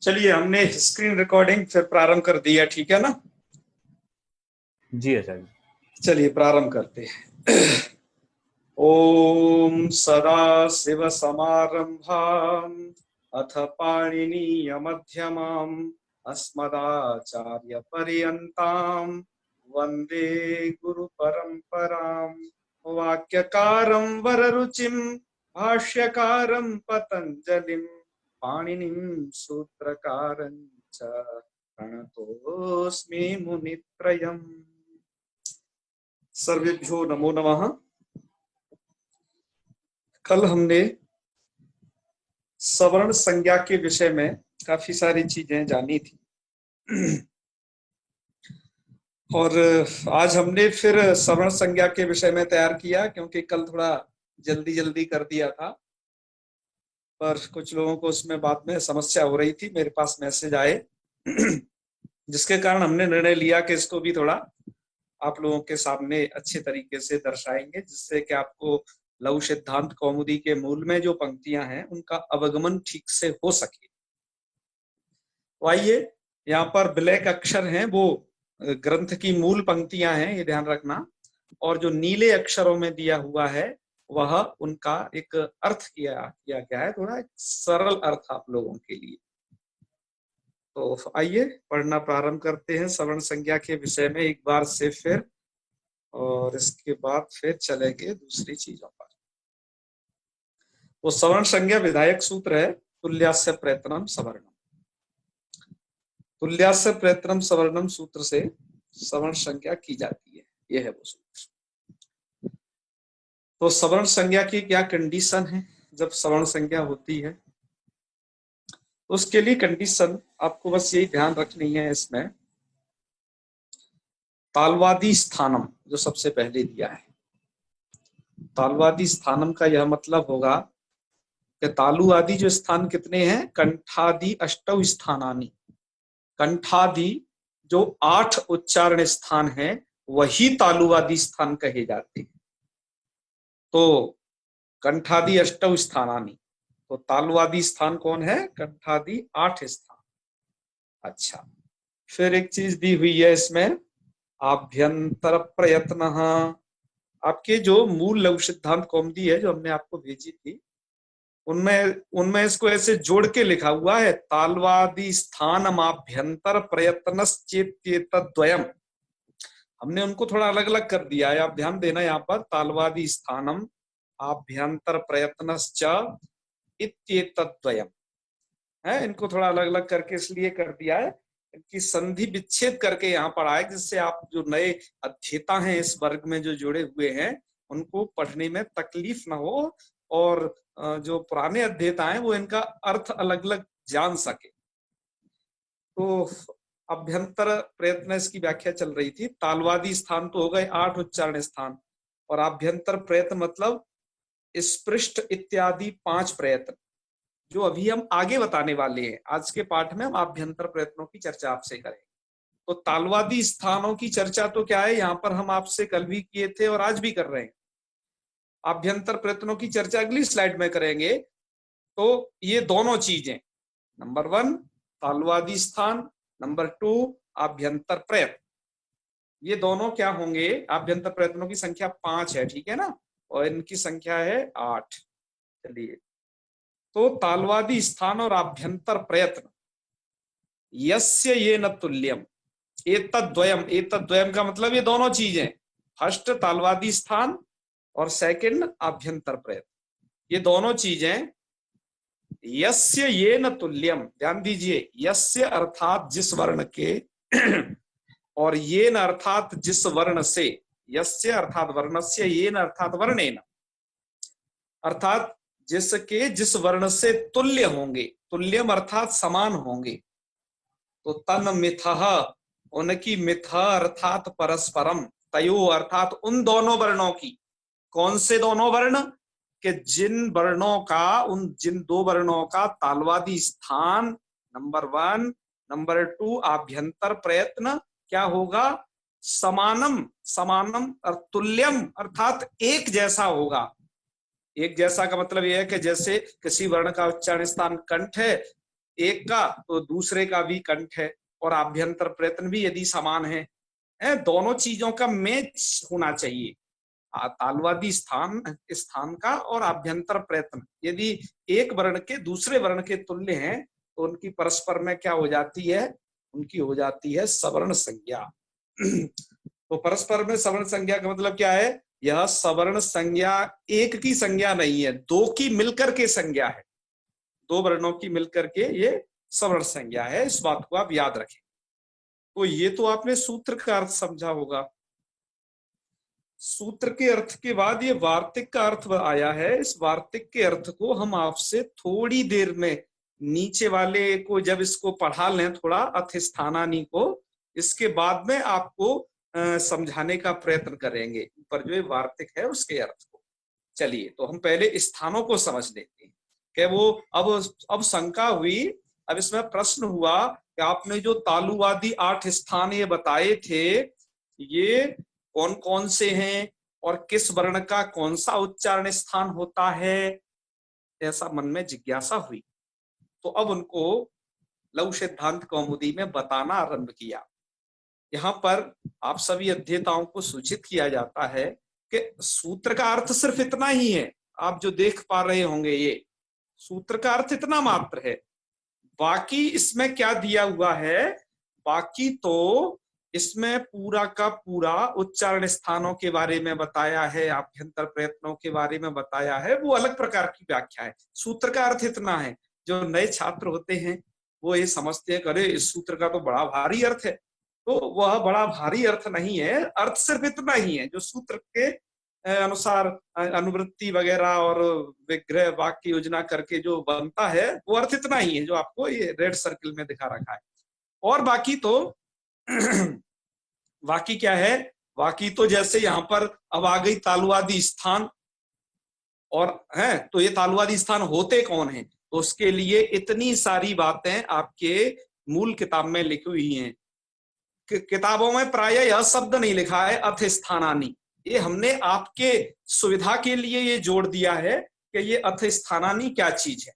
चलिए, हमने screen recording फिर प्रारंभ कर दिया, ठीक है ना? जी आचार्य। चलिए प्रारंभ करते हैं। ओम सदाशिव समारंभाम अथ पाणिनीय मध्यमाम अस्मदाचार्य पर्यंताम वंदे गुरु परंपराम। वाक्यकारं वररुचिं भाष्यकारं पतंजलिं पाणिनिं सूत्रकारं च प्रणतोऽस्मि मुनित्रयम्। सर्वेभ्यो नमो नमः। कल हमने सवर्ण संज्ञा के विषय में काफी सारी चीजें जानी थी और आज हमने फिर सवर्ण संज्ञा के विषय में तैयार किया, क्योंकि कल थोड़ा जल्दी जल्दी कर दिया था, पर कुछ लोगों को उसमें बाद में समस्या हो रही थी, मेरे पास मैसेज आए जिसके कारण हमने निर्णय लिया कि इसको भी थोड़ा आप लोगों के सामने अच्छे तरीके से दर्शाएंगे, जिससे कि आपको लघु सिद्धांत कौमुदी के मूल में जो पंक्तियां हैं उनका अवगमन ठीक से हो सके। तो आइए, यहाँ पर ब्लैक अक्षर हैं वो ग्रंथ की मूल पंक्तियां हैं, ये ध्यान रखना, और जो नीले अक्षरों में दिया हुआ है वह उनका एक अर्थ किया गया है, थोड़ा एक सरल अर्थ आप लोगों के लिए। तो आइए पढ़ना प्रारंभ करते हैं सवर्ण संज्ञा के विषय में एक बार से फिर, और इसके बाद फिर चलेंगे दूसरी चीजों पर। तो सवर्ण संज्ञा विधायक सूत्र है तुल्यास्य प्रयत्नम सवर्णम। तुल्यास्य प्रयत्नम सवर्णम सूत्र से सवर्ण संज्ञा की जाती है, यह है वो सूत्र। तो सवर्ण संज्ञा की क्या कंडीशन है जब सवर्ण संज्ञा होती है? उसके लिए कंडीशन आपको बस यही ध्यान रखनी है, इसमें तालवादी स्थानम जो सबसे पहले दिया है। तालवादी स्थानम का यह मतलब होगा कि तालु आदि जो स्थान कितने हैं? कंठादि अष्टौ स्थानानि। कंठादि जो 8 उच्चारण स्थान हैं वही तालुवादी स्थान कहे जाते हैं। तो कंठादि अष्टौ स्थानानि, तो तालवादी स्थान कौन है? कंठादि 8 स्थान। अच्छा, फिर एक चीज दी हुई है इसमें, आभ्यंतर प्रयत्न। आपके जो मूल लघु सिद्धांत कौमुदी है जो हमने आपको भेजी थी, उनमें इसको ऐसे जोड़ के लिखा हुआ है, तालवादी स्थानमाभ्यंतर प्रयत्नश्चेत्येतद्वयम्। हमने उनको थोड़ा अलग अलग कर दिया है, आप ध्यान देना। यहाँ पर तालवादी स्थानम आभ्यंतर प्रयत्नश्च इत्येतद्वयम् है, इनको थोड़ा अलग अलग करके इसलिए कर दिया है, इनकी संधि विच्छेद करके यहाँ पर आए, जिससे आप जो नए अध्येता हैं इस वर्ग में जो जुड़े हुए हैं उनको पढ़ने में तकलीफ ना हो, और जो पुराने अध्येता हैं वो इनका अर्थ अलग अलग जान सके। तो अभ्यंतर प्रयत्न इसकी व्याख्या चल रही थी। तालवादी स्थान तो हो गए 8 उच्चारण स्थान, और आभ्यंतर प्रयत्न मतलब स्पृष्ट इत्यादि 5 प्रयत्न, जो अभी हम आगे बताने वाले हैं। आज के पाठ में हम आभ्यंतर प्रयत्नों की चर्चा आपसे करेंगे। तो तालवादी स्थानों की चर्चा तो क्या है, यहाँ पर हम आपसे कल भी किए थे और आज भी कर रहे हैं। आभ्यंतर प्रयत्नों की चर्चा अगली स्लाइड में करेंगे। तो ये दोनों चीजें, नंबर 1 तालवादी स्थान, नंबर 2 आभ्यंतर प्रयत्न, ये दोनों क्या होंगे? आभ्यंतर प्रयत्नों की संख्या 5 है, ठीक है ना, और इनकी संख्या है 8। चलिए, तो तालवादी स्थान और आभ्यंतर प्रयत्न, यस्य ये न तुल्यम एतद्वयम। एतद्वयम का मतलब ये दोनों चीजें, फर्स्ट तालवादी स्थान और सेकंड आभ्यंतर प्रयत्न, ये दोनों चीजें यस्य ये न तुल्यम, ध्यान दीजिए, यस्य अर्थात जिस वर्ण के और ये न अर्थात जिस वर्ण से। यस्य अर्थात वर्णस्य, ये न अर्थात वर्णेन, अर्थात जिसके जिस वर्ण से तुल्य होंगे, तुल्यम अर्थात समान होंगे। तो तन मिथः, उनकी मिथः अर्थात परस्परम, तयो अर्थात उन दोनों वर्णों की। कौन से दोनों वर्ण? कि जिन वर्णों का, उन जिन 2 वर्णों का तालवादी स्थान नंबर 1, नंबर 2 आभ्यंतर प्रयत्न क्या होगा? समानम, समानम और तुल्यम अर्थात एक जैसा होगा। एक जैसा का मतलब यह है कि जैसे किसी वर्ण का उच्चारण स्थान कंठ है, एक का तो दूसरे का भी कंठ है, और आभ्यंतर प्रयत्न भी यदि समान है, दोनों चीजों का मैच होना चाहिए। तालवादी स्थान स्थान का और आभ्यंतर प्रयत्न यदि एक वर्ण के दूसरे वर्ण के तुल्य हैं तो उनकी परस्पर में क्या हो जाती है, उनकी हो जाती है सवर्ण संज्ञा। तो परस्पर में सवर्ण संज्ञा का मतलब क्या है, यह सवर्ण संज्ञा एक की संज्ञा नहीं है, दो की मिलकर के संज्ञा है, दो वर्णों की मिलकर के ये सवर्ण संज्ञा है, इस बात को आप याद रखें। तो ये तो आपने सूत्र का अर्थ समझा होगा। सूत्र के अर्थ के बाद ये वार्तिक का अर्थ आया है। इस वार्तिक के अर्थ को हम आपसे थोड़ी देर में नीचे वाले को जब इसको पढ़ा लें थोड़ा अथस्थानानी को, इसके बाद में आपको समझाने का प्रयत्न करेंगे ऊपर जो वार्तिक है उसके अर्थ को। चलिए तो हम पहले स्थानों को समझ लेते हैं कि वो अब शंका हुई, अब इसमें प्रश्न हुआ कि आपने जो तालुवादी 8 स्थान ये बताए थे ये कौन कौन से हैं और किस वर्ण का कौन सा उच्चारण स्थान होता है, ऐसा मन में जिज्ञासा हुई। तो अब उनको लघु सिद्धांत कौमुदी में बताना आरंभ किया। यहाँ पर आप सभी अध्येताओं को सूचित किया जाता है कि सूत्र का अर्थ सिर्फ इतना ही है, आप जो देख पा रहे होंगे ये सूत्र का अर्थ इतना मात्र है। बाकी इसमें क्या दिया हुआ है, बाकी तो इसमें पूरा का पूरा उच्चारण स्थानों के बारे में बताया है, आभ्यंतर प्रयत्नों के बारे में बताया है, वो अलग प्रकार की व्याख्या है। सूत्र का अर्थ इतना है, जो नए छात्र होते हैं वो ये समझते हैं अरे इस सूत्र का तो बड़ा भारी अर्थ है, तो वह बड़ा भारी अर्थ नहीं है, अर्थ सिर्फ इतना ही है जो सूत्र के अनुसार अनुवृत्ति वगैरह और विग्रह वाक्य योजना करके जो बनता है वो अर्थ इतना ही है जो आपको ये रेड सर्कल में दिखा रखा है। और बाकी तो बाकी क्या है, बाकी तो जैसे यहाँ पर अब आ गई तालुवादी स्थान, और है तो ये तालुवादी स्थान होते कौन हैं, तो उसके लिए इतनी सारी बातें आपके मूल किताब में लिखी हुई हैं। किताबों में प्रायः यह शब्द नहीं लिखा है अथस्थानानि, ये हमने आपके सुविधा के लिए ये जोड़ दिया है कि ये अथस्थानानि क्या चीज है,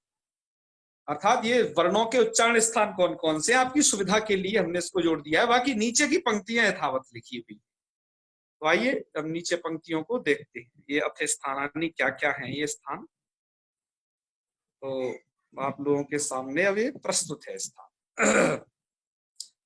अर्थात ये वर्णों के उच्चारण स्थान कौन कौन से, आपकी सुविधा के लिए हमने इसको जोड़ दिया है। बाकी नीचे की पंक्तियां यथावत लिखी हुई। तो आइए अब नीचे पंक्तियों को देखते हैं, ये अथस्थानानि क्या क्या है ये स्थान। तो आप लोगों के सामने अब ये प्रस्तुत है स्थान।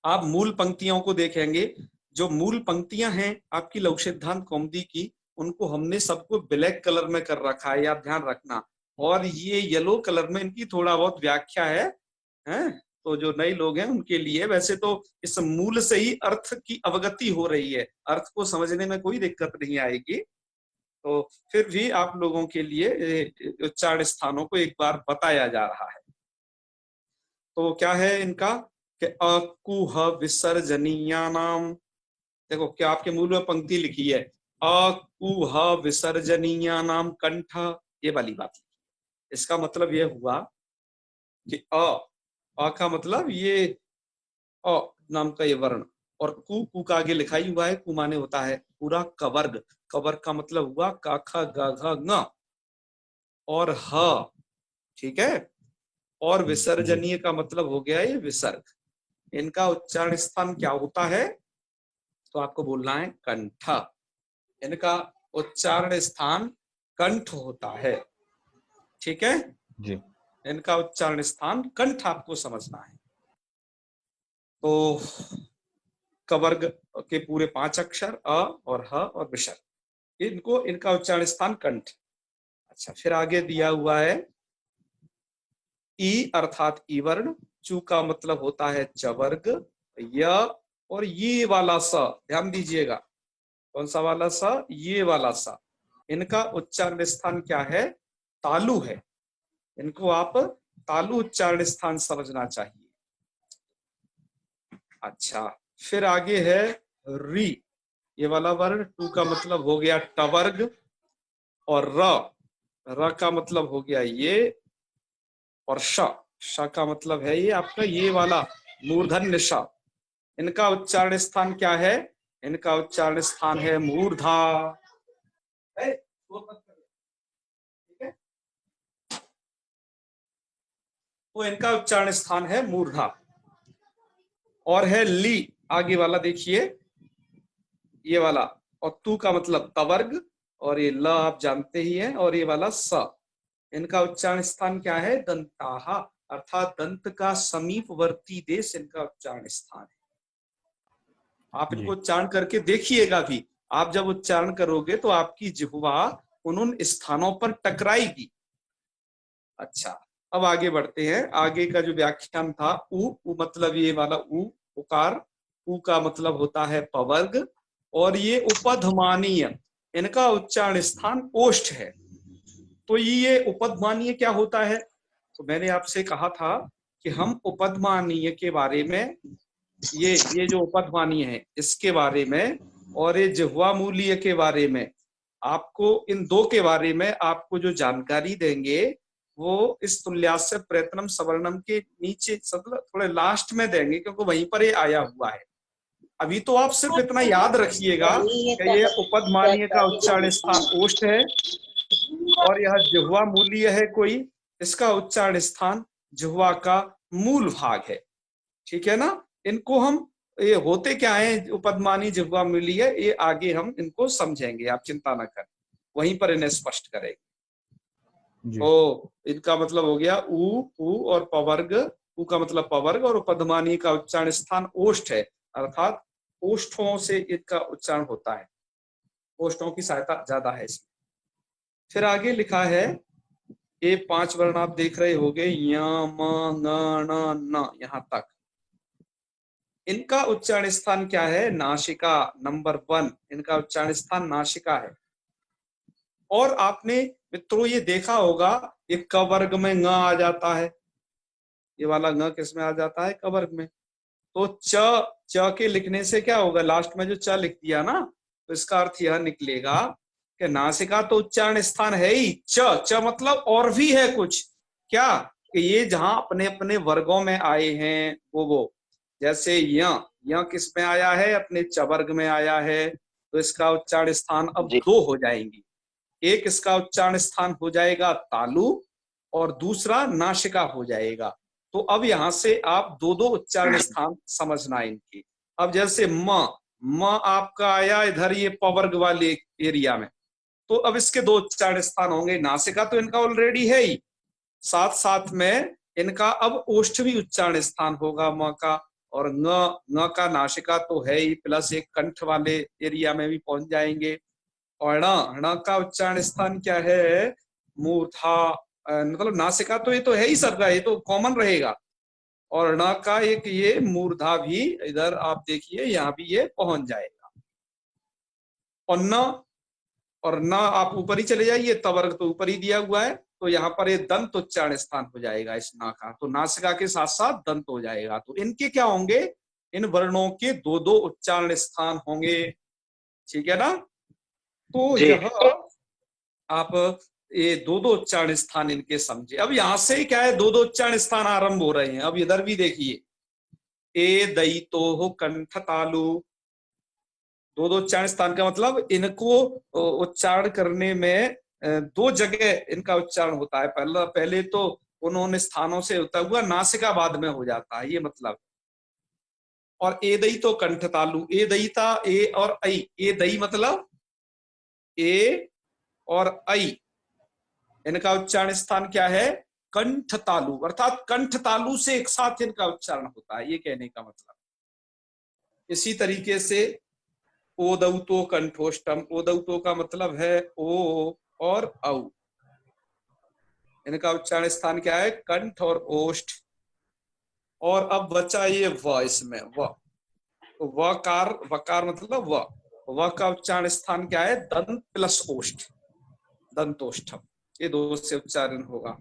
आप मूल पंक्तियों को देखेंगे, जो मूल पंक्तियां हैं आपकी लघु सिद्धांत कौमुदी की, उनको हमने सबको ब्लैक कलर में कर रखा है, आप ध्यान रखना। और ये येलो कलर में इनकी थोड़ा बहुत व्याख्या है, तो जो नए लोग हैं उनके लिए, वैसे तो इस मूल से ही अर्थ की अवगति हो रही है, अर्थ को समझने में कोई दिक्कत नहीं आएगी। तो फिर भी आप लोगों के लिए उच्चारण स्थानों को एक बार बताया जा रहा है। तो क्या है इनका कि अकुह विसर्जनीयानाम, देखो क्या आपके मूल में पंक्ति लिखी है अकुह विसर्जनीयानाम कंठ, ये वाली बात। इसका मतलब यह हुआ कि अ का मतलब ये अ नाम का ये वर्ण, और कु का आगे लिखाई हुआ है, कु माने होता है पूरा कवर्ग, कवर्ग का मतलब हुआ का ख ग घ ङ और ह, ठीक है। और विसर्जनीय का मतलब हो गया ये विसर्ग। इनका उच्चारण स्थान क्या होता है, तो आपको बोलना है कंठ। इनका उच्चारण स्थान कंठ होता है, ठीक है जी। इनका उच्चारण स्थान कंठ आपको समझना है। तो कवर्ग के पूरे 5 अक्षर अ और ह और विसर्ग, इनको इनका उच्चारण स्थान कंठ। अच्छा, फिर आगे दिया हुआ है ई अर्थात ई वर्ण, चू का मतलब होता है चवर्ग, य और ये वाला स, ध्यान दीजिएगा कौन सा वाला स, ये वाला स, इनका उच्चारण स्थान क्या है, तालु है। इनको आप तालु उच्चारण स्थान समझना चाहिए। अच्छा, फिर आगे है री, ये वाला वर्ण, टू का मतलब हो गया टवर्ग, और र का मतलब हो गया ये, और श का मतलब है ये आपका ये वाला मूर्धन्य श। इनका उच्चारण स्थान क्या है, इनका उच्चारण स्थान है मूर्धा। ठीक है, तो इनका उच्चारण स्थान है मूर्धा। और है ली, आगे वाला देखिए ये वाला, और तू का मतलब तवर्ग, और ये ल आप जानते ही हैं, और ये वाला स, इनका उच्चारण स्थान क्या है? दंताहा, अर्थात दंत का समीपवर्ती देश इनका उच्चारण स्थान है। आप इनको उच्चारण करके देखिएगा भी, आप जब उच्चारण करोगे तो आपकी जिह्वा उन स्थानों पर टकराएगी। अच्छा, अब आगे बढ़ते हैं। आगे का जो व्याख्यान था, उ मतलब ये वाला उकार, उ का मतलब होता है पवर्ग, और ये उपधमानीय, इनका उच्चारण स्थान ओष्ठ है। तो ये उपधमानीय क्या होता है? तो मैंने आपसे कहा था कि हम उपधमानीय के बारे में, ये जो उपधमानीय है इसके बारे में, और ये जिह्वा मूलीय के बारे में, आपको इन दो के बारे में आपको जो जानकारी देंगे वो इस तुल्यास्य प्रयत्नम सवर्णम के नीचे थोड़े लास्ट में देंगे, क्योंकि वहीं पर ये आया हुआ है। अभी तो आप सिर्फ इतना याद रखिएगा कि ये उपधमानीय का उच्चारण स्थान ओष्ठ है, और यह जिह्वा मूलीय है कोई, इसका उच्चारण स्थान जिह्वा का मूल भाग है। ठीक है ना? इनको हम, ये होते क्या है उपधमानी जिह्वा मूलीय, ये आगे हम इनको समझेंगे, आप चिंता न करें, वहीं पर इन्हें स्पष्ट करेंगे। तो इनका मतलब हो गया उ और पवर्ग, उ का मतलब पवर्ग, और उपधमानी का उच्चारण स्थान ओष्ठ है, अर्थात ओष्ठों से इनका उच्चारण होता है, ओष्ठों की सहायता ज्यादा है इसमें। फिर आगे लिखा है, ये 5 वर्ण आप देख रहे होंगे, य म न न, यहां तक इनका उच्चारण स्थान क्या है? नासिका, नंबर 1 इनका उच्चारण स्थान नासिका है। और आपने मित्रों ये देखा होगा, ये क वर्ग में ङ आ जाता है, ये वाला ङ किस में आ जाता है? क वर्ग में। तो च के लिखने से क्या होगा? लास्ट में जो च लिख दिया ना, तो इसका अर्थ यह निकलेगा कि नासिका तो उच्चारण स्थान है ही, च मतलब और भी है कुछ, क्या कि ये जहां अपने अपने वर्गों में आए हैं वो जैसे य किस में आया है? अपने च वर्ग में आया है, तो इसका उच्चारण स्थान अब 2 हो जाएंगी। एक इसका उच्चारण स्थान हो जाएगा तालु, और दूसरा नासिका हो जाएगा। तो अब यहां से आप दो उच्चारण स्थान समझना इनकी। अब जैसे म आपका आया इधर ये पवर्ग वाले एरिया में, तो अब इसके 2 उच्चारण स्थान होंगे। नासिका तो इनका ऑलरेडी है ही, साथ साथ में इनका अब ओष्ठ भी उच्चारण स्थान होगा म का, और न का नासिका तो है ही, प्लस एक कंठ वाले एरिया में भी पहुंच जाएंगे। और ण का उच्चारण स्थान क्या है? मूर्धा, मतलब नासिका तो ये तो है ही सबका, ये तो कॉमन रहेगा, और ण का एक ये मूर्धा भी इधर आप देखिए, यहाँ भी ये पहुंच जाएगा। और न आप ऊपर ही चले जाइए, तवर्ग तो ऊपर ही दिया हुआ है, तो यहाँ पर ये दंत उच्चारण स्थान हो जाएगा इस ना का, तो नासिका के साथ साथ दंत हो जाएगा। तो इनके क्या होंगे? इन वर्णों के 2 उच्चारण स्थान होंगे। ठीक है ना? तो यह आप ये 2 उच्चारण स्थान इनके समझे। अब यहां से क्या है, 2 उच्चारण स्थान आरंभ हो रहे हैं। अब इधर भी देखिए, ए दयितो कंठ तालु, 2 उच्चारण स्थान का मतलब इनको उच्चारण करने में 2 जगह इनका उच्चारण होता है। पहले तो उन्होंने स्थानों से होता हुआ नासिका बाद में हो जाता है, ये मतलब। और ए दई तो कंठ तालु, ए दईता, ए और आई, ए दई मतलब ए और आई, इनका उच्चारण स्थान क्या है? कंठ तालु, अर्थात कंठ तालु से एक साथ इनका उच्चारण होता है, ये कहने का मतलब। इसी तरीके से ओदौतो कंठोष्टम, ओदौतो का मतलब है ओ और औ, इनका उच्चारण स्थान क्या है? कंठ और ओष्ठ। और अब बचा ये व, इसमें व, तो वकार मतलब व का उच्चारण स्थान क्या है? दंत प्लस ओष्ठ, दंतोष्ठम, ये 2 से उच्चारण होगा।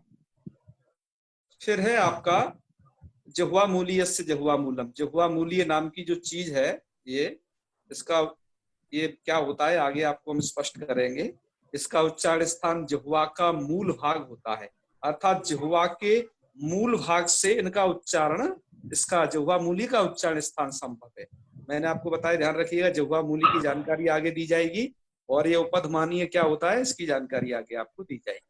फिर है आपका जिह्वा मूलीय से जिह्वा मूलम, जिह्वा मूलीय नाम की जो चीज है, ये इसका ये क्या होता है आगे आपको हम स्पष्ट करेंगे। इसका उच्चारण स्थान जिह्वा का मूल भाग होता है, अर्थात जिह्वा के मूल भाग से इनका उच्चारण, इसका जिह्वा मूली का उच्चारण स्थान संभव है। मैंने आपको बताया, ध्यान रखिएगा, जिह्वा मूली की जानकारी आगे दी जाएगी, और ये उपधमानीय क्या होता है इसकी जानकारी आगे आपको दी जाएगी।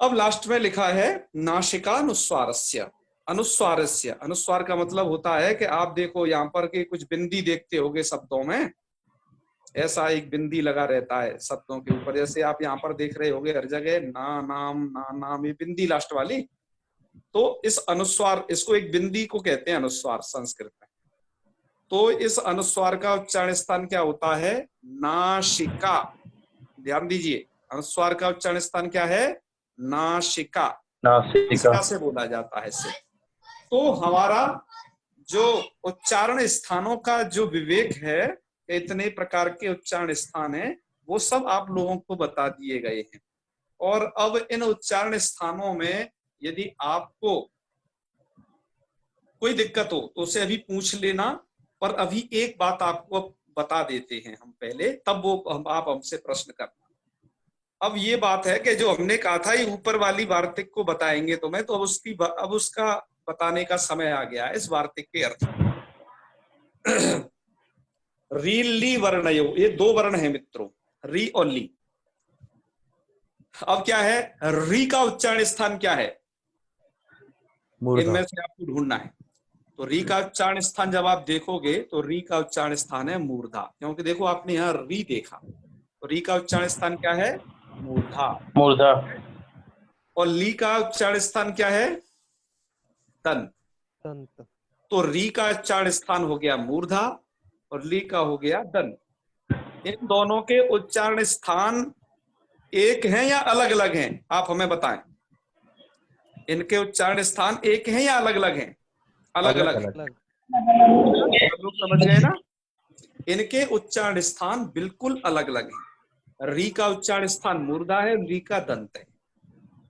अब लास्ट में लिखा है नासिका अनुस्वारस्य। अनुस्वारस्य, अनुस्वार का मतलब होता है कि आप देखो यहाँ पर के कुछ बिंदी देखते होगे शब्दों में, ऐसा एक बिंदी लगा रहता है शब्दों के ऊपर, जैसे आप यहाँ पर देख रहे होगे हर जगह ना नाम ना नाम, ये बिंदी लास्ट वाली। तो इस अनुस्वार, इसको एक बिंदी को कहते हैं अनुस्वार संस्कृत में। तो इस अनुस्वार का उच्चारण स्थान क्या होता है? नासिका। ध्यान दीजिए, अनुस्वार का उच्चारण स्थान क्या है? नासिका। नासिका से बोला जाता है इसे। तो हमारा जो उच्चारण स्थानों का जो विवेक है, इतने प्रकार के उच्चारण स्थान है, वो सब आप लोगों को बता दिए गए हैं। और अब इन उच्चारण स्थानों में यदि आपको कोई दिक्कत हो तो उसे अभी पूछ लेना, पर अभी एक बात आपको बता देते हैं हम पहले, तब वो आप हमसे प्रश्न करना। अब ये बात है कि जो हमने कहा था ये ऊपर वाली वार्तिक को बताएंगे तो मैं, तो अब उसका बताने का समय आ गया है इस वार्तिक के अर्थ। री ली वर्णयो, ये दो वर्ण है मित्रों, री और ली। अब क्या है, री का उच्चारण स्थान क्या है? इनमें से आपको ढूंढना है। तो री का उच्चारण स्थान जब आप देखोगे तो री का उच्चारण स्थान है मूर्धा, क्योंकि देखो आपने यहाँ री देखा, तो री का उच्चारण स्थान क्या है? मूर्धा। मूर्धा। और ली का उच्चारण स्थान क्या है? तन। तो री का उच्चारण स्थान हो गया मूर्धा और ली का हो गया दन। इन दोनों के उच्चारण स्थान एक हैं या अलग अलग हैं? आप हमें बताएं, इनके उच्चारण स्थान एक हैं या अलग अलग हैं? अलग अलग है। सब लोग समझ गए ना? इनके उच्चारण स्थान बिल्कुल अलग अलग हैं। री का उच्चारण स्थान मूर्धा है, री का दंत है।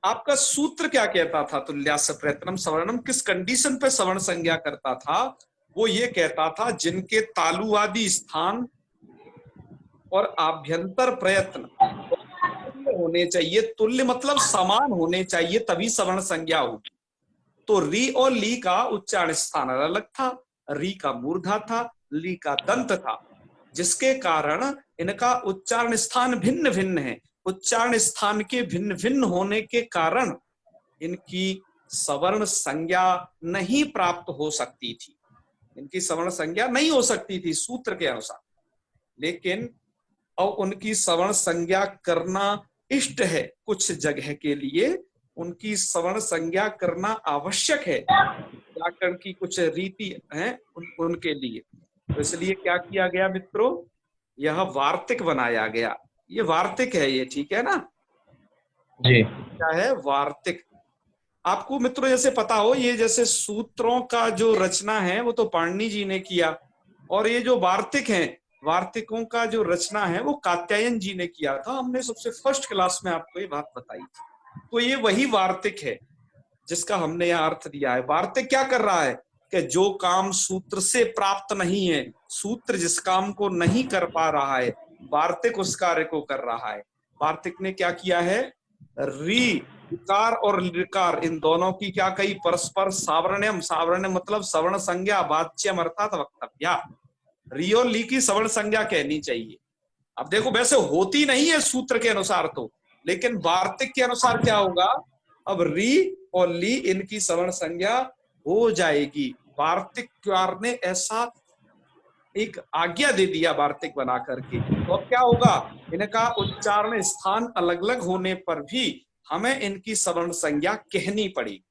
आपका सूत्र क्या कहता था? तुल्यास्य प्रयत्नम सवर्णम किस कंडीशन पे सवर्ण संज्ञा करता था? वो ये कहता था जिनके तालुवादी स्थान और आभ्यंतर प्रयत्न होने चाहिए, तुल्य मतलब समान होने चाहिए, तभी सवर्ण संज्ञा होगी। तो री और ली का उच्चारण स्थान अलग था, री का मूर्धा था, ली का दंत था, जिसके कारण इनका उच्चारण स्थान भिन्न भिन्न है। उच्चारण स्थान के भिन्न भिन्न होने के कारण इनकी सवर्ण संज्ञा नहीं प्राप्त हो सकती थी, इनकी सवर्ण संज्ञा नहीं हो सकती थी सूत्र के अनुसार। लेकिन अब उनकी सवर्ण संज्ञा करना इष्ट है, कुछ जगह के लिए उनकी सवर्ण संज्ञा करना आवश्यक है, व्याकरण की कुछ रीति है उनके लिए। तो इसलिए क्या किया गया मित्रों, यह वार्तिक बनाया गया। ये वार्तिक है ये, ठीक है ना जी? क्या है? वार्तिक। आपको मित्रों जैसे पता हो, ये जैसे सूत्रों का जो रचना है वो तो पाणिनि जी ने किया, और ये जो वार्तिक हैं, वार्तिकों का जो रचना है वो कात्यायन जी ने किया था। हमने सबसे फर्स्ट क्लास में आपको ये बात बताई थी। तो ये वही वार्तिक है जिसका हमने यहाँ अर्थ दिया है। वार्तिक क्या कर रहा है कि जो काम सूत्र से प्राप्त नहीं है, सूत्र जिस काम को नहीं कर पा रहा है, वार्तिक उस कार्य को कर रहा है। वार्तिक ने क्या किया है? री ऋकार और ऋकार इन दोनों की क्या कही? परस्पर सावर्ण्यम, सावर्ण्य मतलब सवर्ण संज्ञा, वाच्यम अर्थात वक्तव्या। री और ली की सवर्ण संज्ञा कहनी चाहिए। अब देखो वैसे होती नहीं है सूत्र के अनुसार तो, लेकिन वार्तिक के अनुसार क्या होगा? अब री और ली इनकी सवर्ण संज्ञा हो जाएगी। वार्तिककार ने ऐसा एक आज्ञा दे दिया वार्तिक बना करके। तो अब क्या होगा? इनका उच्चारण स्थान अलग अलग होने पर भी हमें इनकी सवर्ण संज्ञा कहनी पड़ी।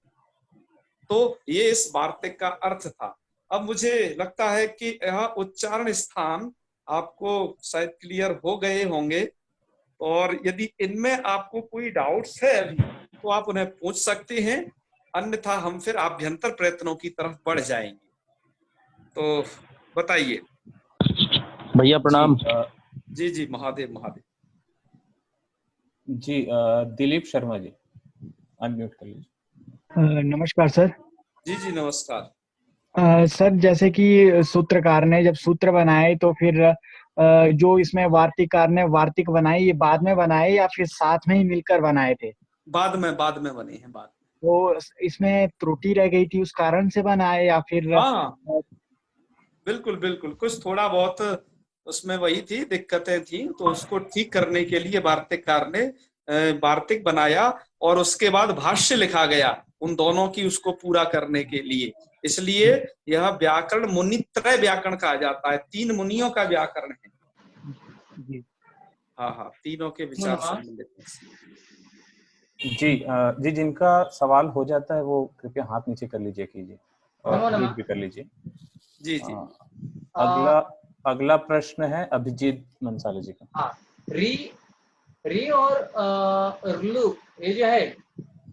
तो ये इस वार्तिक का अर्थ था। अब मुझे लगता है कि यह उच्चारण स्थान आपको शायद क्लियर हो गए होंगे, और यदि इनमें आपको कोई डाउट्स है अभी तो आप उन्हें पूछ सकते हैं, अन्यथा हम फिर आभ्यंतर प्रयत्नों की तरफ बढ़ जाएंगे। तो बताइए भैया प्रणाम। जी जी महादेव महादेव जी। दिलीप शर्मा जी अनम्यूट कर लीजिए। नमस्कार सर। जी जी नमस्कार। सर जैसे कि सूत्रकार ने जब सूत्र बनाए तो फिर जो इसमें वार्तिककार ने वार्तिक बनाए, ये बाद में बनाए या फिर साथ में ही मिलकर बनाए थे? बाद में बने हैं, बाद में। तो इसमें त्रुटि रह गई थी उस कारण से बनाए या फिर? हाँ बिल्कुल बिल्कुल, कुछ थोड़ा बहुत उसमें वही थी, दिक्कतें थी, तो उसको ठीक करने के लिए वार्तिककार ने वार्तिक बनाया। और उसके बाद भाष्य लिखा गया उन दोनों की उसको पूरा करने के लिए। इसलिए यह व्याकरण मुनित्रय व्याकरण कहा जाता है, 3 मुनियों का व्याकरण है। जी हाँ हाँ, तीनों के विचार सम्मिलित हैं। जी जिनका सवाल हो जाता है वो कृपया हाथ नीचे कर लीजिए कीजिए और रीड भी कर लीजिए। जी जी। अगला प्रश्न है अभिजीत मंसाले जी का। हाँ, री और ऋलु ये जो है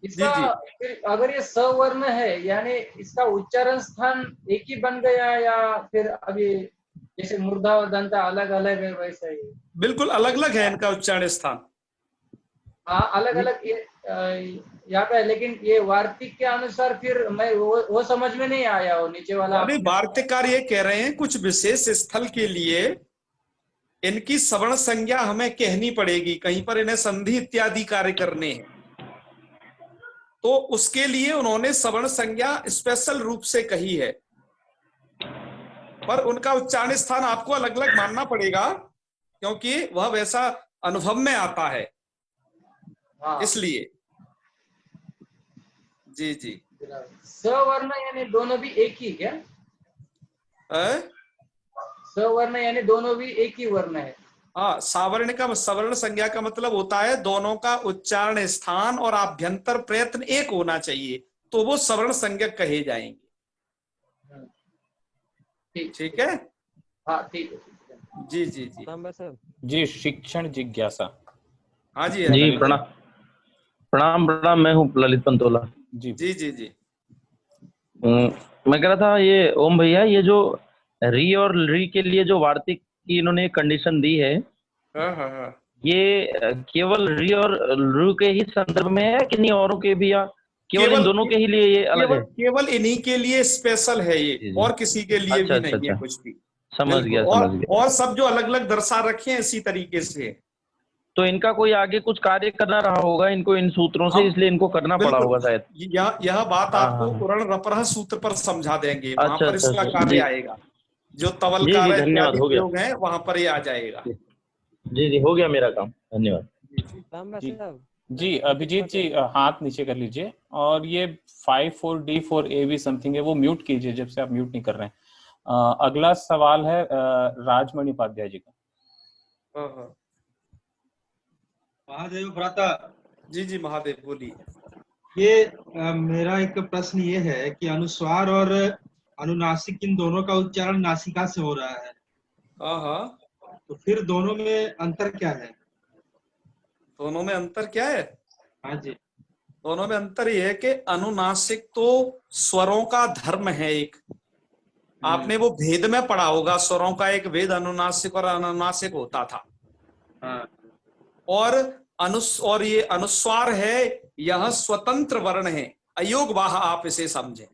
इसका जी, जी। फिर अगर ये सवर्ण है यानी इसका उच्चारण स्थान एक ही बन गया या फिर अभी जैसे मूर्धा और दंता अलग अलग है वैसा ही? बिल्कुल अलग अलग है इनका उच्चारण स्थान। हाँ, अलग अलग यहाँ पे, लेकिन ये वार्तिक के अनुसार फिर मैं वो समझ में नहीं आया वो नीचे वाला। अरे वार्तिककार ये कह रहे हैं कुछ विशेष स्थल के लिए इनकी सवर्ण संज्ञा हमें कहनी पड़ेगी, कहीं पर इन्हें संधि इत्यादि कार्य करने हैं, तो उसके लिए उन्होंने सवर्ण संज्ञा स्पेशल रूप से कही है, पर उनका उच्चारण स्थान आपको अलग अलग मानना पड़ेगा क्योंकि वह वैसा अनुभव में आता है। हाँ। इसलिए जी जी। सवर्ण यानी दोनों भी एक ही क्या? सवर्ण यानी दोनों भी एक ही वर्ण है? हाँ, सावर्ण का सवर्ण संज्ञा का मतलब होता है दोनों का उच्चारण स्थान और आभ्यंतर प्रयत्न एक होना चाहिए, तो वो सवर्ण संज्ञा कहे जाएंगे। ठीक है। हाँ ठीक है। जी जी जी जी शिक्षण जिज्ञासा। हाँ जी जी प्रणाम मैं हूँ ललित पंतोला। जी जी जी जी। मैं कह रहा था ये ओम भैया, ये जो री और री के लिए जो वार्तिक की इन्होंने कंडीशन दी है, हाँ। ये केवल री और रू के ही संदर्भ में है कि नहीं औरों के भी, या केवल इन दोनों के ही लिए ये अलग है? केवल इन्हीं के लिए स्पेशल है ये, और किसी के लिए भी नहीं है कुछ भी। समझ गया। और सब जो अलग अलग दर्शा रखे हैं इसी तरीके से। तो इनका कोई आगे कुछ कार्य करना रहा होगा इनको इन सूत्रों से, इसलिए इनको करना पड़ा होगा शायद। यह बात आपको उरण रपरह सूत्र पर समझा देंगे, वहां पर अच्छा, इसका कार्य आएगा, जो तवलकार धन्यवाद, हो गया। प्रयोग है वहां पर ये आ जाएगा। जी हो गया मेरा काम, धन्यवाद। जी अभिजीत जी हाथ नीचे कर लीजिए और ये 54D4A भी समथिंग है, वो म्यूट कीजिए जब से आप म्यूट नहीं कर रहे हैं। अगला सवाल है राजमणि उपाध्याय जी का। महादेव भ्राता। जी जी महादेव बोलिए। ये मेरा एक प्रश्न ये है कि अनुस्वार और अनुनासिक इन दोनों का उच्चारण नासिका से हो रहा है। हाँ। तो फिर दोनों में अंतर क्या है? दोनों में अंतर क्या है? हाँ जी। दोनों में अंतर ये है कि अनुनासिक तो स्वरों का धर्म है एक, आपने वो भेद में पढ़ा होगा, स्वरों का एक भेद अनुनासिक और अनुनासिक होता था। हाँ। और ये अनुस्वार है, यह स्वतंत्र वर्ण है, अयोगवाह आप इसे समझें।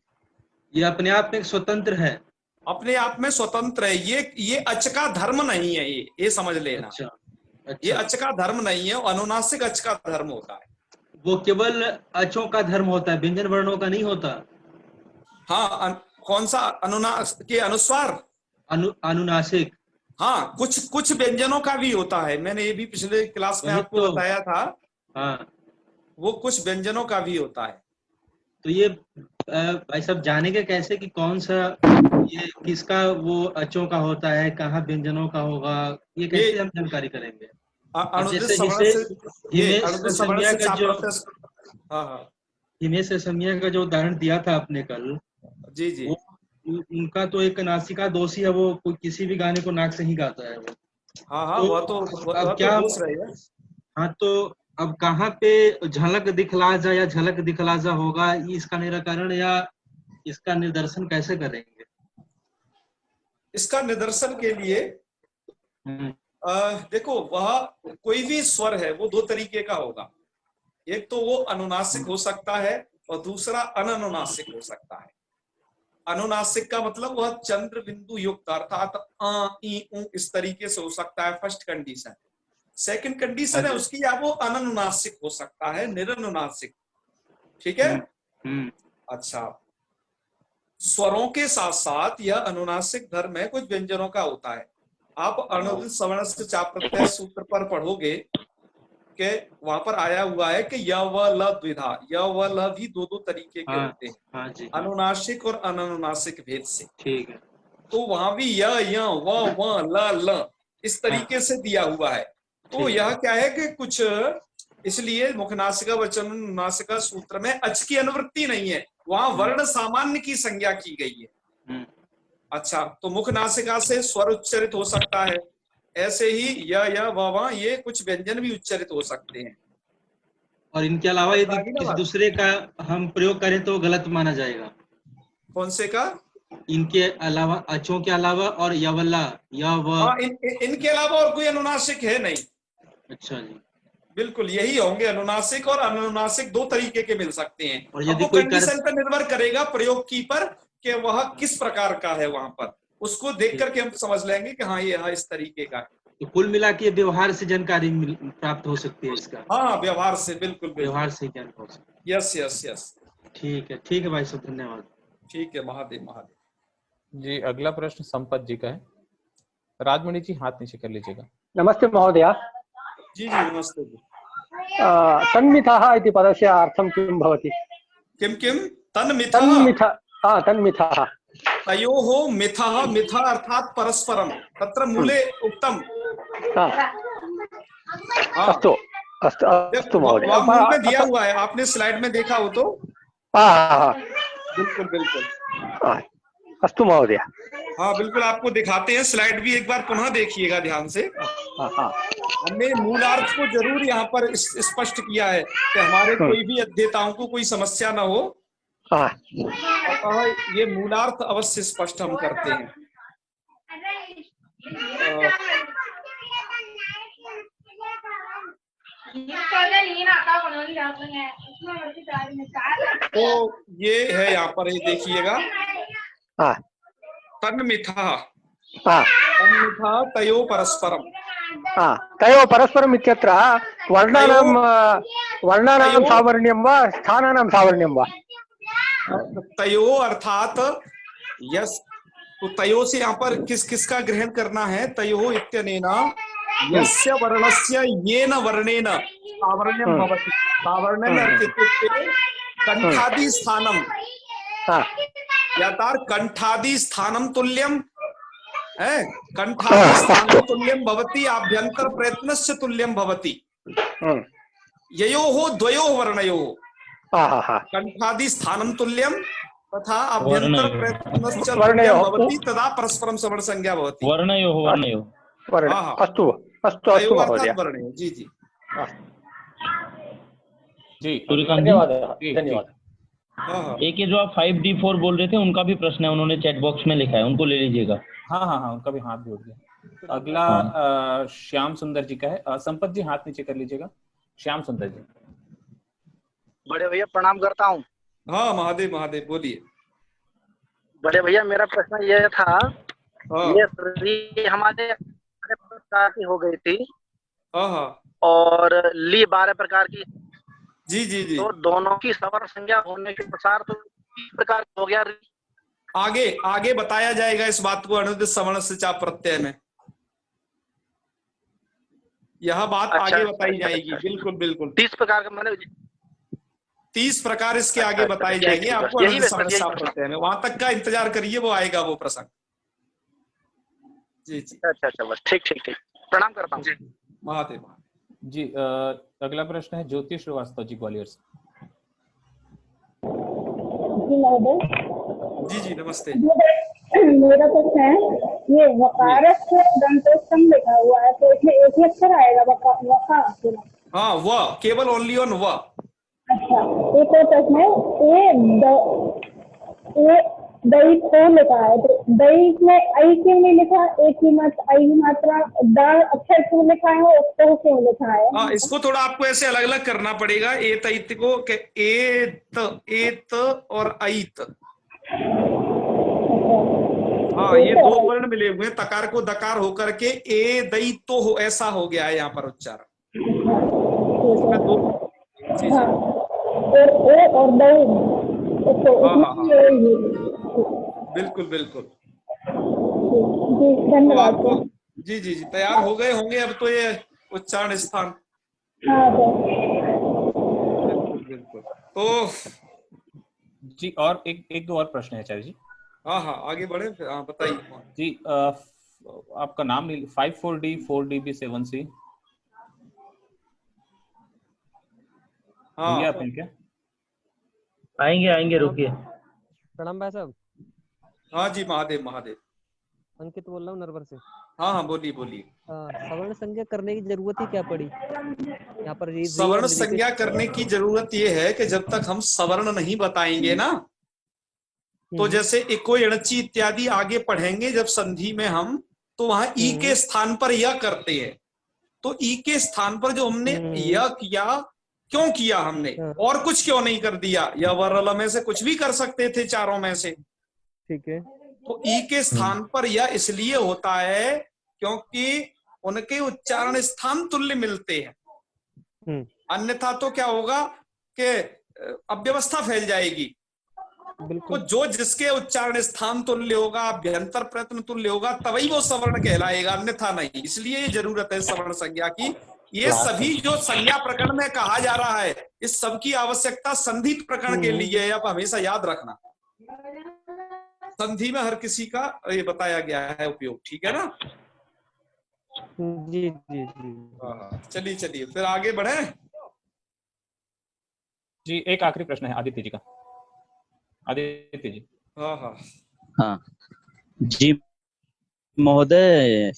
ये अपने आप में स्वतंत्र है, अपने आप में स्वतंत्र है, ये अच का धर्म नहीं है, ये समझ लेना। अच्छा। ये अच का धर्म नहीं है, अनुनासिक अच का धर्म होता है। वो केवल अचों का धर्म होता है, व्यंजन वर्णों का नहीं होता। हाँ, कौन सा के अनुस्वार? अनुनासिक। हाँ, कुछ व्यंजनों का भी होता है, मैंने ये भी पिछले क्लास में आपको बताया था। हाँ, वो कुछ व्यंजनों का भी होता है। तो ये भाई साहब जानेंगे कैसे कि कौन सा ये किसका वो अचों का होता है, कहाँ व्यंजनों का होगा, ये कैसे हम जानकारी करेंगे? हिमेश रेशमिया का जो उदाहरण दिया था आपने कल, जी जी, उनका तो एक नासिका दोषी है, वो कोई किसी भी गाने को नाक से ही गाता है वो। हाँ, वह तो क्या दोष रहेगा। हाँ, तो अब कहाँ पे झलक दिखलाजा या झलक दिखलाजा होगा, इसका निराकरण या इसका निदर्शन कैसे करेंगे? इसका निदर्शन के लिए देखो, वह कोई भी स्वर है वो दो तरीके का होगा, एक तो वो अनुनासिक हो सकता है और दूसरा अननुनासिक हो सकता है। अनुनासिक का मतलब वह चंद्र बिंदु युक्त अर्थात अ ई उ इस तरीके से हो सकता है, फर्स्ट कंडीशन। सेकंड कंडीशन है उसकी, या वो अननुनासिक हो सकता है, निरनुनासिक। ठीक है। अच्छा, स्वरों के साथ साथ यह अनुनासिक धर्म है, कुछ व्यंजनों का होता है। आप अनुदित सवर्ण से चाप प्रत्यय सूत्र पर पढ़ोगे के वहां पर आया हुआ है कि य व ल द्विधा, य व ल भी दो दो तरीके के होते हैं, हाँ जी, हाँ, अनुनासिक और अनानुनासिक भेद से। ठीक है। तो वहां भी य व ल इस तरीके से दिया हुआ है। तो ठीक है। यह क्या है कि कुछ इसलिए मुखनासिका वचन अनुनासिका सूत्र में अच की अनुवृत्ति नहीं है, वहां वर्ण सामान्य की संज्ञा की गई है। अच्छा, तो मुखनासिका से स्वर उच्चरित हो सकता है, ऐसे ही य व ये कुछ व्यंजन भी उच्चरित हो सकते हैं। और इनके अलावा यदि किसी दूसरे का हम प्रयोग करें तो गलत माना जाएगा? कौन से का? इनके अलावा, अचों के अलावा और यवला, या व। हाँ, इनके अलावा और कोई अनुनासिक है नहीं। अच्छा जी, बिल्कुल यही होंगे, अनुनासिक और अनानुनासिक दो तरीके के मिल सकते हैं। और यदि वो कोई कंडीशन पर निर्भर करेगा प्रयोग की पर कि वह किस प्रकार का है, वहां पर उसको देख करके हम समझ लेंगे कि हाँ ये इस तरीके का है। तो कुल मिला के व्यवहार से जानकारी प्राप्त हो सकती है इसका? हाँ, व्यवहार से, बिल्कुल व्यवहार से ज्ञान हो सकता है। यस यस यस, ठीक है भाई साहब, धन्यवाद। ठीक है, महादेव महादेव जी। अगला प्रश्न संपत जी का है। राजमणि जी हाथ नीचे कर लीजिएगा। नमस्ते महोदय। जी जी नमस्ते जी। तन्मिथः इति पदस्य अर्थं किं भवति? किम किम? तन्मिथः? तन्मिथः तयोः मिथः, मिथः अर्थात परस्परम, तत्र मूले उक्तम। अस्तु अस्तु अस्तु महोदय, मूल में दिया हुआ है, आपने स्लाइड में देखा हो तो? बिल्कुल बिल्कुल, अस्तु महोदय। हाँ बिल्कुल, आपको दिखाते हैं, स्लाइड भी एक बार पुनः देखिएगा ध्यान से। हमने मूलार्थ को जरूर यहाँ पर स्पष्ट किया है कि हमारे कोई भी अध्येताओं को कोई समस्या न हो, अतः ये मूलार्थ अवश्य स्पष्ट हम करते हैं। तो ये है यहाँ पर, ये देखिएगा, तन्मिथः, तन्मिथः तयो परस्परम। तयो परस्परम इत्यत्र वर्णानां सावर्ण्यं वा स्थानानां सावर्ण्यं वा? तयो अर्थात यस, तो तयो से यहाँ पर किस किसका ग्रहण करना है? तयो इत्यनेन यस्य वर्णस्य येन वर्णेन सावर्ण्यं भवति। सावर्ण्यम् इत्युक्ते कंठादि स्थानम, यथार्थ कंठादि स्थानम तुल्यम है, कंठादि स्थानम तुल्यम भवति, आभ्यंतर प्रयत्नस्य तुल्यम भवति। ययोः द्वयोः वर्णयोः कंठादि स्थानम तुल्यम तथा अभ्यंतर प्रयत्नस्य तुल्यम भवति, तदा परस्परम सवर्ण संज्ञा भवति। वर्णयोः अस्तु अस्तु अस्तु महोदय। वर्णयोः, जी जी जी, धन्यवाद धन्यवाद। एक ये जो आप 5D4 बोल रहे थे, उनका भी प्रश्न है, उन्होंने चैट बॉक्स में लिखा है, उनको ले लीजिएगा। हाँ, उनका भी हाथ जोड़ दिया। अगला श्याम सुंदर जी का है। संपत जी हाथ नीचे कर लीजिएगा। श्याम सुंदर जी। बड़े भैया प्रणाम करता हूँ। हाँ महादेव महादेव, बोलिए। बड़े भैया मेरा प्रश्न ये था, ये हमारे प्रकार की हो गई थी और ली 12 प्रकार की। जी जी जी, तो दोनों की सवर्ण संज्ञा होने के अनुसार तो इस प्रकार हो गया। आगे बताया जाएगा इस बात को अनुदित सवर्ण से चाप प्रत्यय में, यह बात आगे बताई जाएगी। बिल्कुल बिल्कुल, 30 प्रकार का, मैंने 30 प्रकार इसके आगे बताई जाएगी आपको अनुदित सवर्ण से चाप प्रत्यय में। वहां तक का इंतजार करिए, वो आएगा वो प्रसंग। जी जी, अच्छा, बस ठीक। प्रणाम करता हूँ महादेव जी। अगला प्रश्न है ज्योति श्रीवास्तव जी, ग्वालियर से। जी जी नमस्ते। मेरा प्रश्न है, ये वकारस दंतोष्टम लिखा हुआ है, तो इसमें एक ही अक्षर आएगा वका? हाँ, व, केवल ओनली ऑन व। अच्छा, एक और प्रश्न है, ए दही को लिखा है, तो दही में आई क्यों नहीं लिखा? एक ही आई मात्रा द अक्षर क्यों लिखा है, उसको क्यों लिखा है? हाँ, इसको थोड़ा आपको ऐसे अलग अलग करना पड़ेगा। एत इत को एत और अत, हाँ ये दो वर्ण मिले हुए, तकार को दकार होकर के ए दई तो हो, ऐसा हो गया है यहाँ पर उच्चारण। और दही, बिल्कुल बिल्कुल, धन्यवाद। आपको जी जी जी तैयार हो गए होंगे अब तो ये उच्चारण स्थान। हाँ सर। बिल्कुल। तो जी और एक दो और प्रश्न है आचार्य जी। हाँ हाँ आगे बढ़े, हाँ बताइए जी। आपका नाम 54D 4DB 7C हाँ भैया आपने क्या? आएंगे रुकिए। प्रणाम भाई साहब। हाँ जी, महादेव महादेव। अंकित बोल रहा हूँ नरवर से। हाँ हाँ बोलिए बोलिए। सवर्ण संज्ञा करने की जरूरत ही क्या पड़ी यहाँ पर? सवर्ण संज्ञा करने की जरूरत यह है कि जब तक हम सवर्ण नहीं बताएंगे ना, तो जैसे इको एणची इत्यादि आगे पढ़ेंगे जब संधि में हम, तो वहां ई के स्थान पर यह करते हैं। तो ई के स्थान पर जो हमने यह किया, क्यों किया हमने, और कुछ क्यों नहीं कर दिया? या वरल में से कुछ भी कर सकते थे चारों में से। ठीक है। तो ई के स्थान पर यह इसलिए होता है क्योंकि उनके उच्चारण स्थान तुल्य मिलते हैं। अन्यथा तो क्या होगा कि अव्यवस्था फैल जाएगी। तो जो जिसके उच्चारण स्थान तुल्य होगा, अभ्यंतर प्रयत्न तुल्य होगा, तभी वो सवर्ण कहलाएगा, अन्यथा नहीं। इसलिए ये जरूरत है सवर्ण संज्ञा की। ये सभी जो संज्ञा प्रकरण में कहा जा रहा है, इस सब की आवश्यकता संधि प्रकरण के लिए है। आप हमेशा याद रखना, संधि में हर किसी का ये बताया गया है उपयोग, ठीक है ना? जी जी जी। चलिए चलिए फिर आगे बढ़े। जी एक आखिरी प्रश्न है आदित्य जी का। आदित्य जी। हाँ जी महोदय,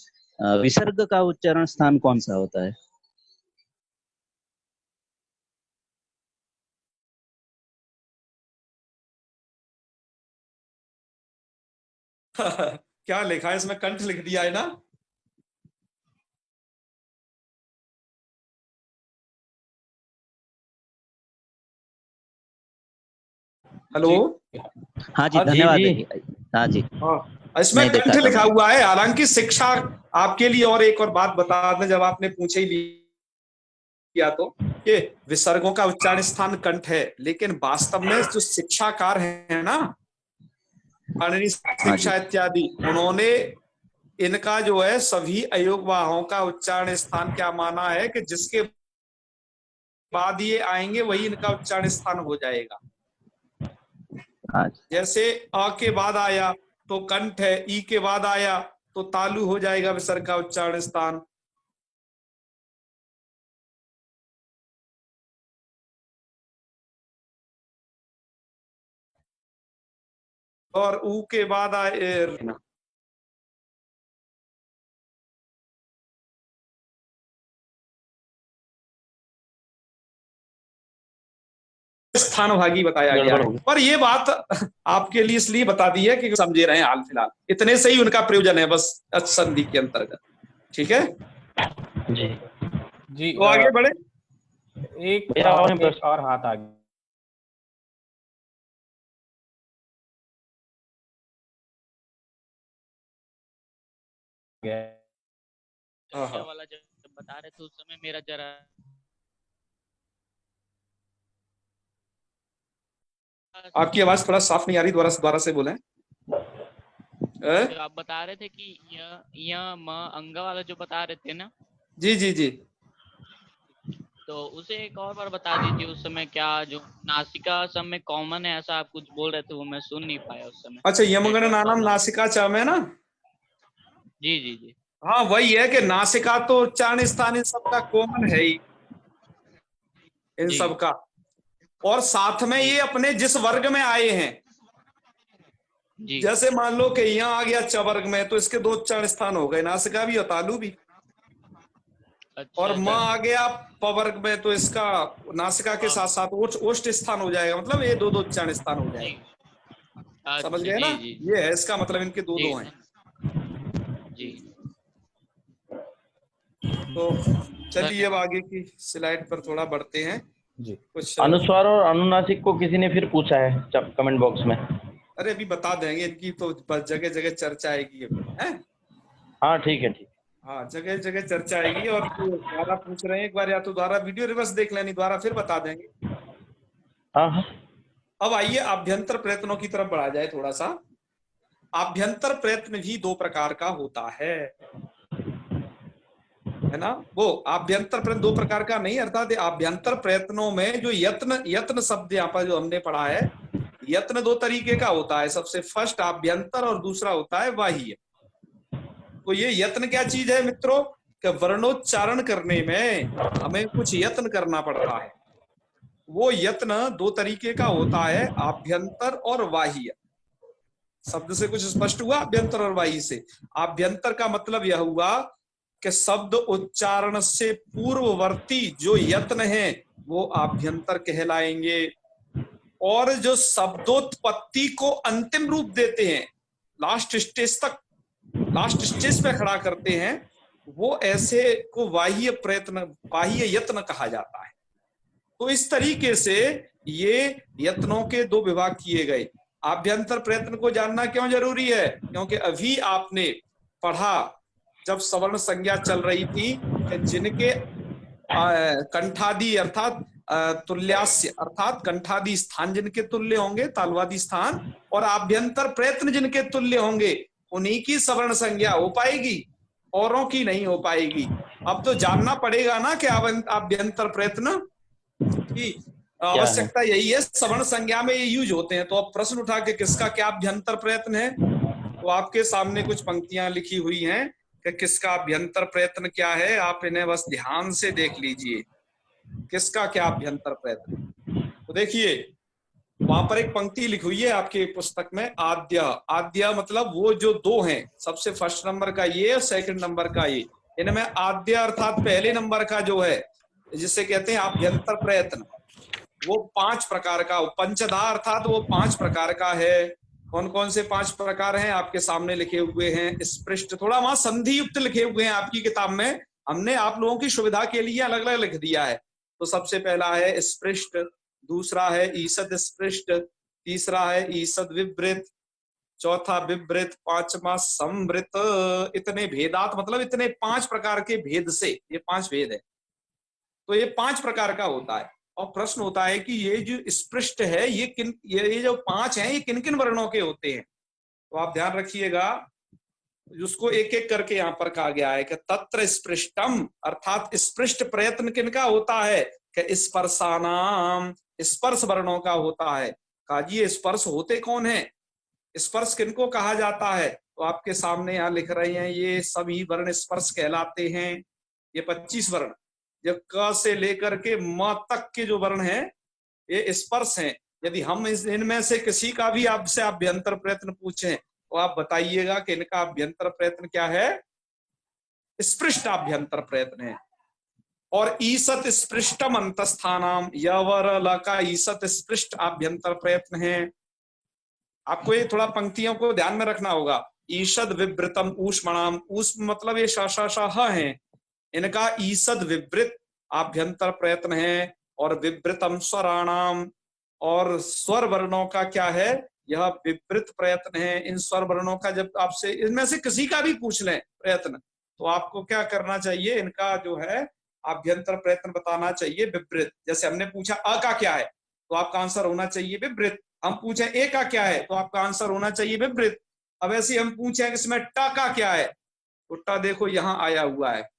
विसर्ग का उच्चारण स्थान कौन सा होता है? क्या लिखा है इसमें? कंठ लिख दिया है ना? हेलो। हाँ जी धन्यवाद। हाँ जी इसमें कंठ लिखा हुआ है। हालांकि शिक्षा आपके लिए, और एक और बात बता दें, जब आपने पूछे ही लिया तो कि विसर्गों का उच्चारण स्थान कंठ है, लेकिन वास्तव में जो शिक्षाकार है ना, पाणिनि शिक्षा इत्यादि, उन्होंने इनका जो है सभी अयोगवाहों का उच्चारण स्थान क्या माना है कि जिसके बाद ये आएंगे वही इनका उच्चारण स्थान हो जाएगा। जैसे अ के बाद आया तो कंठ है, ई के बाद आया तो तालु हो जाएगा विसर्ग का उच्चारण स्थान। और ऊ के बाद आए स्थान भागी बताया गया है। पर ये बात आपके लिए इसलिए बता दी है कि समझे रहे हैं हाल फिलहाल, इतने से ही उनका प्रयोजन है बस संधि के अंतर्गत। ठीक है जी जी। तो आगे बढ़े। एक और हाथ आगे। वाला जब बता रहे थे उस समय मेरा जरा आपकी आवाज थोड़ा साफ नहीं आ रही, दोबारा से बोलें। आप बता रहे थे कि यह म अंग वाला जो बता रहे थे ना। जी जी जी। तो उसे एक और बार बता दीजिए। उस समय क्या जो नासिका सब में कॉमन है ऐसा आप कुछ बोल रहे थे, वो मैं सुन नहीं पाया उस समय। अच्छा, यमगण नानम नासिका च में ना? जी जी जी। हाँ वही है कि नासिका तो उच्चारण स्थान इन सबका कॉमन है ही, इन सबका। और साथ में ये अपने जिस वर्ग में आए हैं, जैसे मान लो कि यहाँ आ गया च वर्ग में, तो इसके दो उच्चारण स्थान हो गए, नासिका भी और तालु भी। और म आ गया प वर्ग में, तो इसका नासिका के साथ साथ ओष्ठ स्थान हो जाएगा, मतलब ये दो उच्चारण स्थान हो जाएगा। समझ गए ना? ये है इसका मतलब, इनके दो हैं। तो चलिए अब आगे की स्लाइड पर थोड़ा बढ़ते हैं। जी। कुछ अनुस्वार और अनुनासिक को किसी ने फिर पूछा है कमेंट बॉक्स में। अरे अभी बता देंगे, इनकी तो जगह जगह चर्चा आएगी है। हाँ ठीक है ठीक। हाँ जगह जगह चर्चा आएगी। और दोबारा पूछ रहे हैं एक बार, या तो दोबारा वीडियो रिवर्स देख लेनी, दोबारा फिर बता देंगे। हाँ। अब आइए आभ्यंतर प्रयत्नों की तरफ बढ़ा जाए थोड़ा सा। आभ्यंतर प्रयत्न भी दो प्रकार का होता है। है ना। वो आभ्यंतर प्रयत्न दो प्रकार का नहीं, अर्थात आभ्यंतर प्रयत्नों में जो यत्न शब्द यहाँ पर जो हमने पढ़ा है, यत्न दो तरीके का होता है। सबसे फर्स्ट आभ्यंतर और दूसरा होता है बाह्य। तो ये यत्न क्या चीज है मित्रों, कि वर्णोच्चारण करने में हमें कुछ यत्न करना पड़ता है। वो यत्न दो तरीके का होता है, आभ्यंतर और बाह्य। शब्द से कुछ स्पष्ट हुआ आभ्यंतर और बाह्य से? आभ्यंतर का मतलब यह हुआ कि शब्द उच्चारण से पूर्ववर्ती जो यत्न है वो आभ्यंतर कहलाएंगे, और जो शब्दोत्पत्ति को अंतिम रूप देते हैं, लास्ट स्टेज पे खड़ा करते हैं, वो ऐसे को बाह्य यत्न कहा जाता है। तो इस तरीके से ये यत्नों के दो विभाग किए गए। आभ्यंतर प्रयत्न को जानना क्यों जरूरी है? क्योंकि अभी आपने पढ़ा जब सवर्ण संज्ञा चल रही थी कि जिनके कंठादि अर्थात तुल्यास्य अर्थात कंठादि स्थान जिनके तुल्य होंगे, तालवादी स्थान, और आभ्यंतर प्रयत्न जिनके तुल्य होंगे, उन्हीं की सवर्ण संज्ञा हो पाएगी, औरों की नहीं हो पाएगी। अब तो जानना पड़ेगा ना कि आभ्यंतर प्रयत्न की आवश्यकता यही है, सवर्ण संज्ञा में ये यूज होते हैं। तो अब प्रश्न उठा के किसका क्या अभ्यंतर प्रयत्न है, तो आपके सामने कुछ पंक्तियां लिखी हुई हैं कि किसका अभ्यंतर प्रयत्न क्या है। आप इन्हें बस ध्यान से देख लीजिए, किसका क्या अभ्यंतर प्रयत्न। तो देखिए वहां पर एक पंक्ति लिखी हुई है आपके पुस्तक में, आद्य। आद्य मतलब वो जो दो हैं, सबसे फर्स्ट नंबर का ये और सेकंड नंबर का ये, इनमें आद्य अर्थात पहले नंबर का जो है जिसे कहते हैं आभ्यंतर प्रयत्न, वो 5 प्रकार का, पंचधा अर्थात वो 5 प्रकार का है। कौन कौन से 5 प्रकार हैं आपके सामने लिखे हुए हैं। स्पृष्ट, थोड़ा वहां संधि युक्त लिखे हुए हैं आपकी किताब में, हमने आप लोगों की सुविधा के लिए अलग अलग लिख दिया है। तो सबसे पहला है स्पृष्ट, दूसरा है ईषद स्पृष्ट, तीसरा है ईषद विवृत, चौथा विवृत, पांचवा संवृत। इतने भेदात मतलब इतने 5 प्रकार के भेद से, ये 5 भेद है। तो ये 5 प्रकार का होता है। और प्रश्न होता है कि ये जो स्पृष्ट है ये जो 5 हैं ये किन किन वर्णों के होते हैं। तो आप ध्यान रखिएगा, उसको एक एक करके यहाँ पर कहा गया है कि तत्र स्पृष्टम अर्थात स्पृष्ट प्रयत्न किनका होता है कि स्पर्शानाम, स्पर्श वर्णों का होता है। कहा जी ये स्पर्श होते कौन है, स्पर्श किनको कहा जाता है? तो आपके सामने यहाँ लिख रहे हैं, ये सभी वर्ण स्पर्श कहलाते हैं। ये 25 वर्ण जो क से लेकर के म तक के जो वर्ण हैं ये स्पर्श हैं। यदि हम इनमें से किसी का भी आपसे अभ्यंतर प्रयत्न पूछें तो आप बताइएगा कि इनका अभ्यंतर प्रयत्न क्या है, स्पृष्ट अभ्यंतर प्रयत्न है। और ईसत स्पृष्टम अंतस्थानाम, यवर ल का ईसत स्पृष्ट अभ्यंतर प्रयत्न है। आपको ये थोड़ा पंक्तियों को ध्यान में रखना होगा। ईषद विवृतम ऊष्मणाम, ऊष्म मतलब ये शाह है, इनका ईसद विवृत आभ्यंतर प्रयत्न है। और विवृतम स्वराणाम, और स्वर वर्णों का क्या है, यह विवृत प्रयत्न है। इन स्वर वर्णों का जब आपसे इनमें से किसी का भी पूछ लें प्रयत्न, तो आपको क्या करना चाहिए, इनका जो है आभ्यंतर प्रयत्न बताना चाहिए विवृत। जैसे हमने पूछा अ का क्या है, तो आपका आंसर होना चाहिए विवृत। हम पूछे ए का क्या है, तो आपका आंसर होना चाहिए विवृत। अब ऐसे हम पूछे इसमें ट का क्या है, तो ट देखो यहाँ आया हुआ है,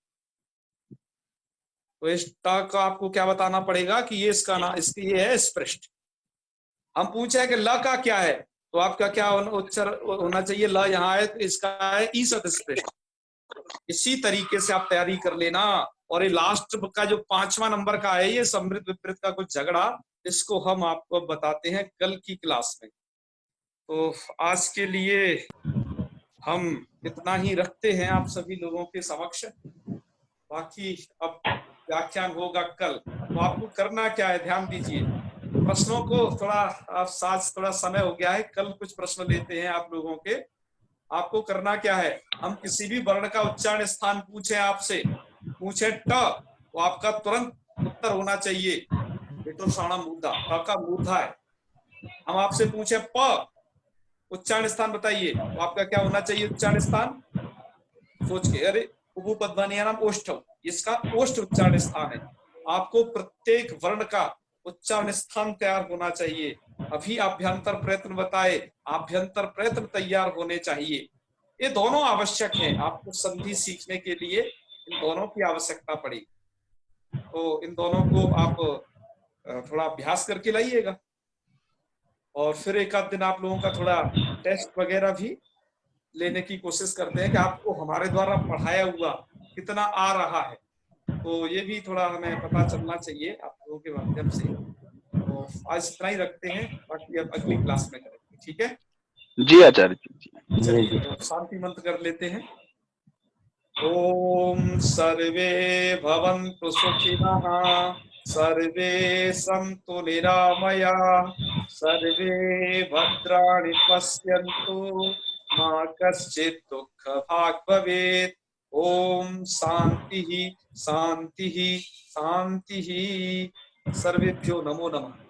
तो इस ट का आपको क्या बताना पड़ेगा कि ये इसका ना इसकी ये है स्पृष्ट। हम पूछे कि ल का क्या है, तो आपका क्या उच्चार होना चाहिए, ल यहाँ है तो इसका है ईसत स्पृष्ट। इसी तरीके से आप तैयारी कर लेना। और ये लास्ट का जो 5वां नंबर का है, ये समृद्ध विपरीत का कुछ झगड़ा, इसको हम आपको बताते हैं कल की क्लास में। तो आज के लिए हम इतना ही रखते हैं आप सभी लोगों के समक्ष। बाकी अब व्याख्यान होगा कल, तो आपको करना क्या है, ध्यान दीजिए प्रश्नों को। थोड़ा आप साथ थोड़ा समय हो गया है, कल कुछ प्रश्न लेते हैं आप लोगों के। आपको करना क्या है, हम किसी भी वर्ण का उच्चारण स्थान पूछे आपसे, पूछे ट, तो आपका तुरंत उत्तर होना चाहिए बेटो साणा मूर्धा, ट का मूर्धा है। हम आपसे पूछे प, उच्चारण स्थान बताइए, तो आपका क्या होना चाहिए उच्चारण स्थान, सोच के, अरे उपपद्वनियानाम ओष्ठम, इसका ओष्ठ उच्चारण स्थान है। आपको प्रत्येक वर्ण का उच्चारण स्थान तैयार होना चाहिए। अभी आभ्यंतर प्रयत्न बताए, आभ्यंतर प्रयत्न तैयार होने चाहिए। ये दोनों आवश्यक है आपको संधि सीखने के लिए, इन दोनों की आवश्यकता पड़ेगी। तो इन दोनों को आप थोड़ा अभ्यास करके लाइएगा, और फिर एक आध दिन आप लोगों का थोड़ा टेस्ट वगैरह भी लेने की कोशिश करते हैं कि आपको हमारे द्वारा पढ़ाया हुआ कितना आ रहा है। तो ये भी थोड़ा हमें पता चलना चाहिए आप लोगों के माध्यम से। तो आज इतना ही रखते हैं, बाकी अब अगली क्लास में करेंगे, ठीक है जी आचार्य जी। चलिए तो शांति मंत्र कर लेते हैं। ओम सर्वे भवन्तु सुखिनः, सर्वे सन्तु निरामयाः, सर्वे भद्राणि पश्यन्तु, मा कश्चित् दुःखभाग् भवेत्। ओम शांति शांति शांति। सर्वेभ्यो नमो नमः।